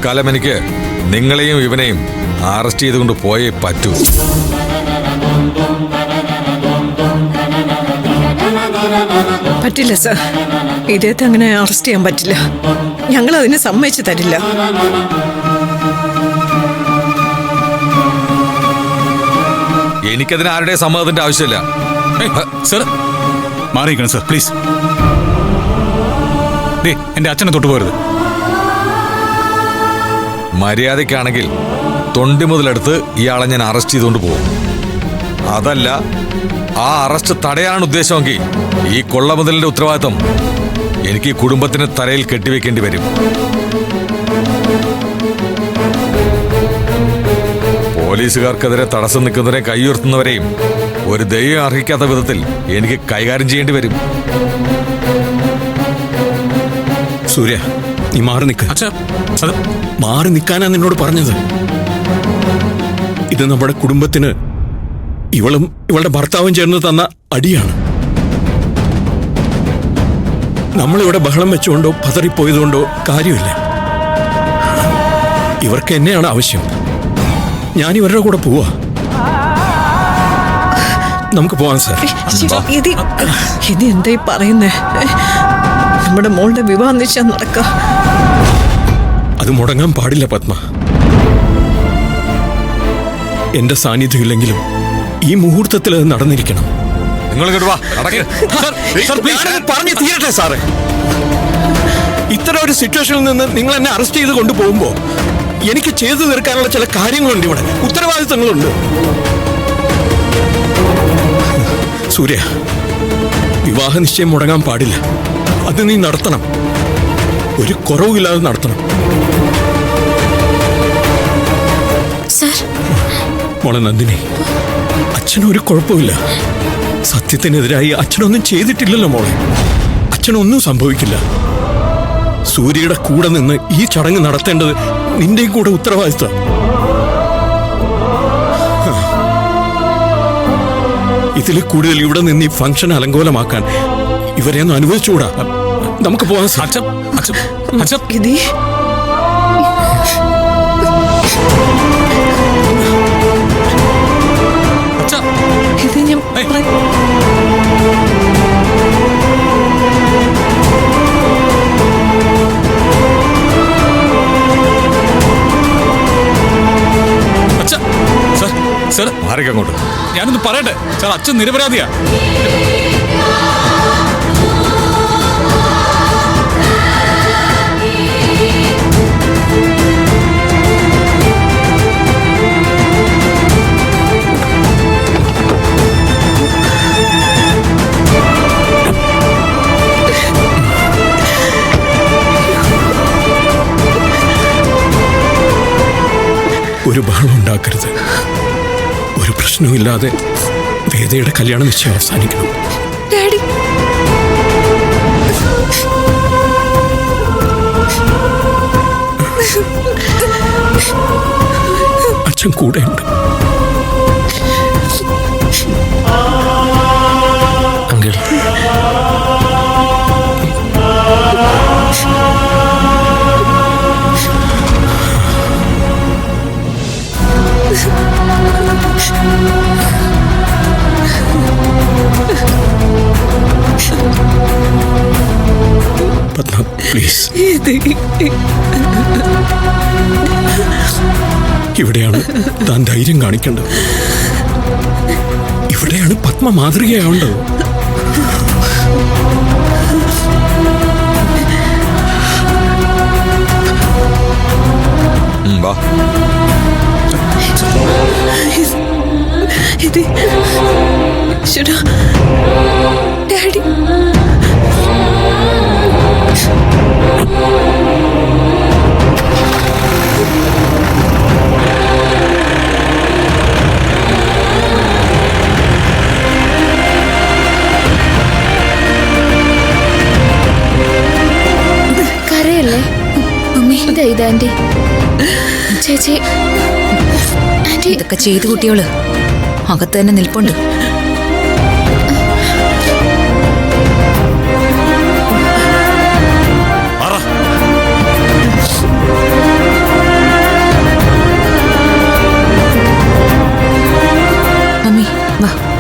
തൽക്കാലം എനിക്ക് നിങ്ങളെയും ഇവനെയും അറസ്റ്റ് ചെയ്തുകൊണ്ട് പോയേ പറ്റൂ. പറ്റില്ല സർ, ഇദ്ദേഹത്തെ അങ്ങനെ അറസ്റ്റ് ചെയ്യാൻ പറ്റില്ല. ഞങ്ങൾ അതിന് സമ്മതിച്ചു തരില്ല. എനിക്കതിന് ആരുടെ സമ്മതത്തിന്റെ ആവശ്യമില്ല. സർ മാറിയിരിക്കണം സർ, പ്ലീസ്. എന്റെ അച്ഛനെ തൊട്ടുപോകരുത്. മര്യാദയ്ക്കാണെങ്കിൽ തൊണ്ടി മുതലെടുത്ത് ഇയാളെ ഞാൻ അറസ്റ്റ് ചെയ്തുകൊണ്ട് പോകും. അതല്ല, ആ അറസ്റ്റ് തടയാനാണ് ഉദ്ദേശമെങ്കിൽ ഈ കൊള്ള മുതലിന്റെ ഉത്തരവാദിത്വം എനിക്ക് ഈ കുടുംബത്തിന് തലയിൽ കെട്ടിവെക്കേണ്ടി വരും. പോലീസുകാർക്കെതിരെ തടസ്സം നിൽക്കുന്നവരെ കൈയുയർത്തുന്നവരെയും ഒരു ദൈവം അർഹിക്കാത്ത വിധത്തിൽ എനിക്ക് കൈകാര്യം ചെയ്യേണ്ടി വരും. സൂര്യ, നീ മാറി നിൽക്ക. മാറി നിൽക്കാനാ നിന്നോട് പറഞ്ഞത്. ഇത് നമ്മുടെ കുടുംബത്തിന് ഇവളും ഇവളുടെ ഭർത്താവും ചേർന്ന് തന്ന അടിയാണ്. നമ്മളിവിടെ ബഹളം വെച്ചുകൊണ്ടോ പതറിപ്പോയതുകൊണ്ടോ കാര്യമില്ല. ഇവർക്ക് എന്നെയാണ് ആവശ്യം. ഞാൻ ഇവരുടെ കൂടെ പോവാ. നമുക്ക് പോവാം സാർ. ഇത് എന്തായി പറയുന്നേ? നമ്മുടെ മോളുടെ വിവാഹ നിശ്ചയം നടക്കുക. അത് മുടങ്ങാൻ പാടില്ല പത്മ. എന്റെ സാന്നിധ്യം ഇല്ലെങ്കിലും ഈ മുഹൂർത്തത്തിൽ അത് നടന്നിരിക്കണം. നിങ്ങൾ പറഞ്ഞു തീരട്ടെ സാറേ. ഇത്തരം ഒരു സിറ്റുവേഷനിൽ നിന്ന് നിങ്ങൾ എന്നെ അറസ്റ്റ് ചെയ്ത് കൊണ്ടുപോകുമ്പോ എനിക്ക് ചെയ്തു തീർക്കാനുള്ള ചില കാര്യങ്ങളുണ്ട്. ഇവിടെ ഉത്തരവാദിത്തങ്ങളുണ്ട്. സൂര്യ, വിവാഹ നിശ്ചയം മുടങ്ങാൻ പാടില്ല. അത് നീ നടത്തണം. ഒരു കുറവുമില്ലാതെ നടത്തണം. മോളെ നന്ദിനി, അച്ഛനൊരു കുഴപ്പമില്ല. സത്യത്തിനെതിരായി അച്ഛനൊന്നും ചെയ്തിട്ടില്ലല്ലോ മോളെ. അച്ഛനൊന്നും സംഭവിക്കില്ല. സൂര്യയുടെ കൂടെ നിന്ന് ഈ ചടങ്ങ് നടത്തേണ്ടത് നിന്റെയും കൂടെ ഉത്തരവാദിത്വം. ഇതിൽ കൂടുതൽ ഇവിടെ നിന്ന് ഈ ഫംഗ്ഷൻ അലങ്കോലമാക്കാൻ ഇവരെ ഒന്ന് അനുവദിച്ചുകൂടാ. നമുക്ക് പോവാൻ അങ്ങോട്ട് ഞാനൊന്ന് പറയട്ടെ സാർ. അച്ഛൻ നിരപരാധിയാ. ഒരു ബഹളം ഉണ്ടാക്കരുത്. ഒരു പ്രശ്നവുമില്ലാതെ വേദയുടെ കല്യാണ നിശ്ചയം അവസാനിക്കണം. അച്ഛൻ കൂടെയുണ്ട്. Uncle, Padma please. ഇവിടെയാണ് താൻ ധൈര്യം കാണിക്കേണ്ടത്. ഇവിടെയാണ് പത്മ മാതൃകയാവേണ്ടത്. ഡാഡി, കരയല്ലേ മമ്മി? ഇതാ ആന്റി. ചേച്ചി, ആന്റി ഇതൊക്കെ ചെയ്തു കുട്ടിയോള് അകത്ത് തന്നെ നിൽപ്പുണ്ട്. വാ